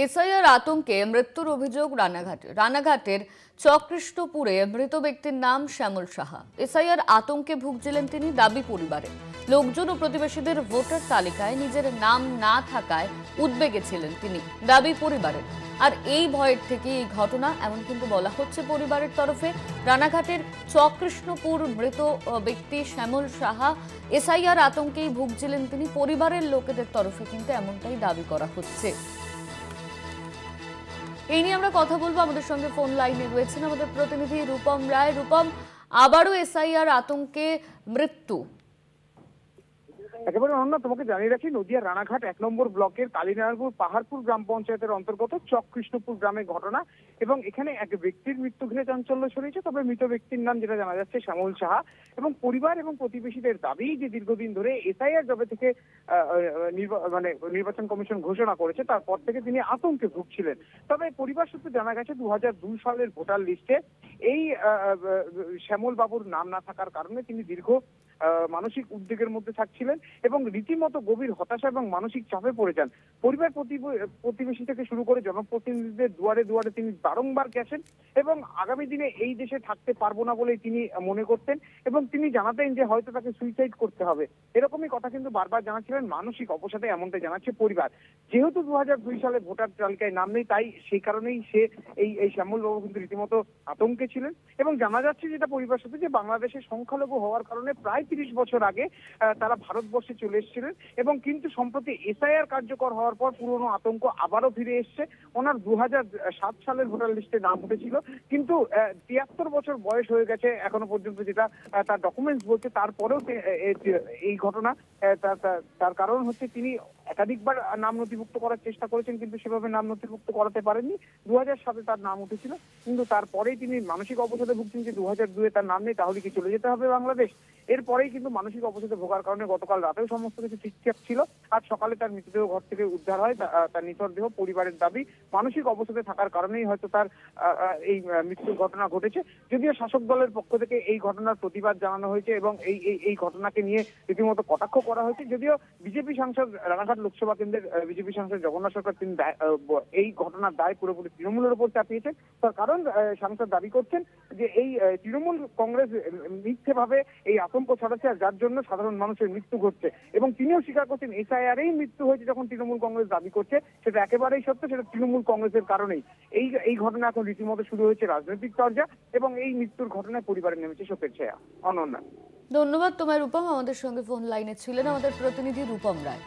SIR আতঙ্কে মৃত্যুর অভিযোগ রানাঘাটের চকৃষ্ণপুরে মৃত ব্যক্তির নাম শ্যামল সাহা। এসআইআর আতঙ্কে ভুগছিলেন তিনি। দাবি পরিবারের লোকজন ও প্রতিবেশীদের ভোটার তালিকায় নিজের নাম না থাকায় উদ্বেগে ছিলেন তিনি, দাবি পরিবারের। আর এই ভয়ের থেকে এই ঘটনা, এমন কিন্তু বলা হচ্ছে পরিবারের তরফে। রানাঘাটের চকৃষ্ণপুর মৃত ব্যক্তি শ্যামল সাহা, এসআইআর আতঙ্কেই ভুগছিলেন তিনি। পরিবারের লোকেদের তরফে কিন্তু এমনটাই দাবি করা হচ্ছে। এই নিয়ে আমরা কথা বলবো। আমাদের সঙ্গে ফোন লাইনে রয়েছেন আমাদের প্রতিনিধি রূপম রায়। রূপম, আবারও এসআইআর আতঙ্কে মৃত্যু। একেবারে অন্য তোমাকে জানিয়ে রাখি, নদিয়া রানাঘাট ১ নম্বর ব্লকের কালীনারায়ণপুর পাহাড়পুর গ্রাম পঞ্চায়েতের অন্তর্গত চকৃষ্ণপুর গ্রামের ঘটনা। এবং এখানে এক ব্যক্তির মৃত্যু ঘিরে চাঞ্চল্য ছড়িয়েছে। তবে মৃত ব্যক্তির নাম যেটা জানা যাচ্ছে শ্যামল সাহা। এবং পরিবার এবং প্রতিবেশীদের দাবি যে দীর্ঘদিন ধরে এসআইআর যবে থেকে নির্বাচন কমিশন ঘোষণা করেছে তারপর থেকে তিনি আতঙ্কে ভুগছিলেন। তবে পরিবার সূত্রে জানা গেছে ২০০২ সালের ভোটার লিস্টে এই শ্যামল বাবুর নাম না থাকার কারণে তিনি দীর্ঘ মানসিক উদ্বেগের মধ্যে থাকছিলেন এবং রীতিমতো গভীর হতাশা এবং মানসিক চাপে পড়ে যান। পরিবার প্রতিবেশী থেকে শুরু করে জনপ্রতিনিধিদের দুয়ারে দুয়ারে তিনি বারংবার গেছেন এবং আগামী দিনে এই দেশে থাকতে পারবো না বলেই তিনি মনে করতেন এবং তিনি জানাতেন যে হয়তো তাকে সুইসাইড করতে হবে। এরকমই কথা কিন্তু বারবার জানাচ্ছিলেন। মানসিক অবসাদে এমনটাই জানাচ্ছে পরিবার। যেহেতু ২০০২ সালে ভোটার তালিকায় নাম নেই, তাই সেই কারণেই সে এই শ্যামল বাবু কিন্তু রীতিমতো আতঙ্কে ছিলেন। এবং জানা যাচ্ছে যেটা পরিবার সাথে, যে বাংলাদেশের সংখ্যালঘু হওয়ার কারণে প্রায় ৩০ বছর আগে তারা ভারতবর্ষে চলে এসেছিলেন এবং কিন্তু সম্প্রতি এসআইআর কার্যকর হওয়ার পর পুরনো আতঙ্ক আবারও ফিরে এসছে। ওনার ২০০৭ সালের ভোটার লিস্টে নাম উঠেছিল, কিন্তু ৭৩ বছর বয়স হয়ে গেছে এখনো পর্যন্ত, যেটা তার ডকুমেন্টস বলছে। তারপরেও এই ঘটনা, তার কারণ হচ্ছে তিনি একাধিকবার নাম নথিভুক্ত করার চেষ্টা করেছেন, কিন্তু সেভাবে নাম নথিভুক্ত করাতে পারেননি। ২০০৭ তার নাম উঠেছিল, কিন্তু তারপরেই তিনি মানসিক অবসাদে ভুগছেন যে ২০০২ তার নাম নেই, তাহলে কি চলে যেতে হবে বাংলাদেশ। এরপরেই কিন্তু মানসিক অবসাদে ভোগার কারণে গতকাল রাতেও সমস্ত কিছু ঠিকঠাক ছিল। আজ সকালে তার মৃতদেহ ঘর থেকে উদ্ধার হয়। তার নিথর দেহ। পরিবারের দাবি মানসিক অবসাদে থাকার কারণেই হয়তো তার এই মৃত্যুর ঘটনা ঘটেছে। যদিও শাসক দলের পক্ষ থেকে এই ঘটনার প্রতিবাদ জানানো হয়েছে এবং এই ঘটনাকে নিয়ে রীতিমতো কটাক্ষ করা হয়েছে। যদিও বিজেপি সাংসদ, রানাঘাট লোকসভা কেন্দ্রের বিজেপি সাংসদ জগন্নাথ সরকার, তিনি এই ঘটনার দায় পুরোপুরি তৃণমূলের উপর চাপিয়েছেন। তার কারণ সাংসদ দাবি করছেন যে এই তৃণমূল কংগ্রেস মিথ্যেভাবে এই আতঙ্ক ছড়াচ্ছে, আর যার জন্য সাধারণ মানুষের মৃত্যু ঘটছে। এবং তিনিও স্বীকার করছেন এসআইআরেই মৃত্যু হয়েছে। যখন তৃণমূল কংগ্রেস দাবি করছে সেটা একেবারেই সত্য, সেটা তৃণমূল কংগ্রেসের কারণেই এই ঘটনা এখন রীতিমতো শুরু হয়েছে রাজনৈতিক চর্চা এবং এই মৃত্যুর ঘটনায় পরিবারে নেমেছে শোকের ছায়া। অনন্যা, ধন্যবাদ তোমায় রূপম। আমাদের সঙ্গে ফোন লাইনে ছিলেন আমাদের প্রতিনিধি রূপম রায়।